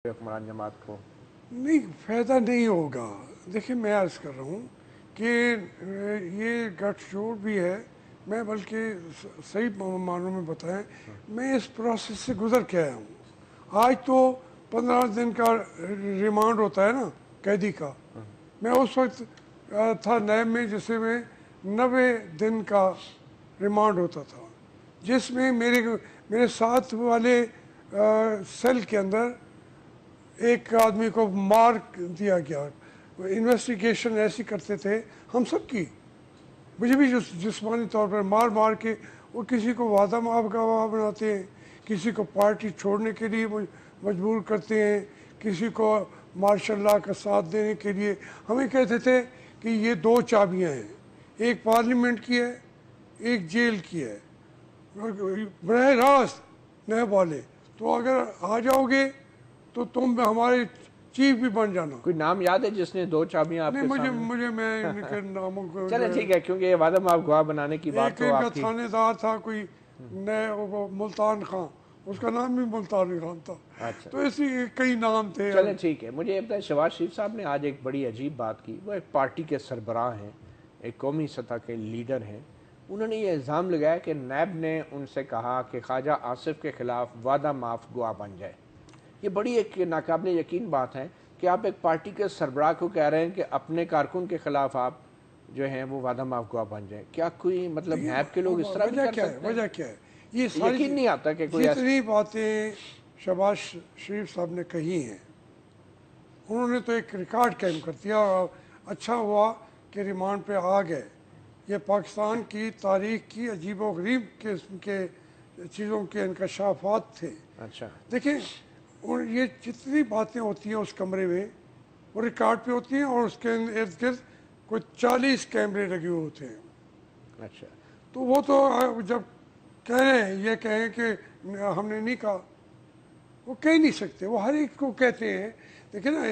حکمران جماعت کو؟ نہیں، فائدہ نہیں ہوگا. دیکھیں میں عرض کر رہا ہوں کہ یہ گٹھ جوڑ بھی ہے. میں بلکہ صحیح معنوں میں بتائیں، میں اس پروسیس سے گزر کے آیا ہوں. آج تو 15 دن کا ریمانڈ ہوتا ہے نا قیدی کا. میں اس وقت تھا نیب میں جسے میں 90 دن کا ریمانڈ ہوتا تھا، جس میں میرے ساتھ والے سیل کے اندر ایک آدمی کو مار دیا گیا. انویسٹیگیشن ایسی کرتے تھے ہم سب کی، مجھے بھی جسمانی طور پر مار کے وہ کسی کو وعدہ معاف گواہ بناتے ہیں، کسی کو پارٹی چھوڑنے کے لیے مجبور کرتے ہیں، کسی کو ماشاء اللہ کا ساتھ دینے کے لیے. ہمیں کہتے تھے کہ یہ 2 چابیاں ہیں، ایک پارلیمنٹ کی ہے، ایک جیل کی ہے. براہ راست نیب والے تو اگر آ جاؤ گے تو تم ہمارے چیف بھی بن جانا. کوئی نام یاد ہے جس نے 2 چابیاں آپ نہیں، کے سامنے؟ مجھے میں ان کے ناموں کو چلیں ٹھیک ہے، کیونکہ یہ وعدہ معاف گواہ بنانے کی بات ایک تو ان کا آپ کی. تھانے دار تھا کوئی ملتان خان، اس کا نام بھی ملتان خان تھا. اچھا تو اسی کئی نام تھے. چلیں ٹھیک ہے. مجھے یہ بتائیں، شہباز شریف صاحب نے آج ایک بڑی عجیب بات کی. وہ ایک پارٹی کے سربراہ ہیں، ایک قومی سطح کے لیڈر ہیں. انہوں نے یہ الزام لگایا کہ نیب نے ان سے کہا کہ خواجہ آصف کے خلاف وعدہ معاف گواہ بن جائے. یہ بڑی ایک ناقابل یقین بات ہے کہ آپ ایک پارٹی کے سربراہ کو کہہ رہے ہیں کہ اپنے کارکن کے خلاف آپ جو ہیں وہ وعدہ معاف گواہ بن جائیں. کیا کوئی مطلب نیب کے لوگ اس طرح بھی کر سکتے ہیں؟ وجہ کیا ہے؟ یہ ساری یقین نہیں آتا کہ کوئی ایسا. جتنی باتیں شہباز شریف صاحب نے کہی ہیں، انہوں نے تو ایک ریکارڈ قائم کر دیا. اور اچھا ہوا کہ ریمانڈ پہ آ گئے. یہ پاکستان کی تاریخ کی عجیب و غریب قسم کے چیزوں کے انکشافات تھے. اچھا دیکھیں، یہ جتنی باتیں ہوتی ہیں اس کمرے میں وہ ریکارڈ پہ ہوتی ہیں، اور اس کے ارد گرد کوئی 40 کیمرے لگے ہوئے ہوتے ہیں. اچھا تو وہ تو جب کہہ رہے ہیں، یہ کہیں کہ ہم نے نہیں کہا، وہ کہہ نہیں سکتے. وہ ہر ایک کو کہتے ہیں. دیکھیں نا،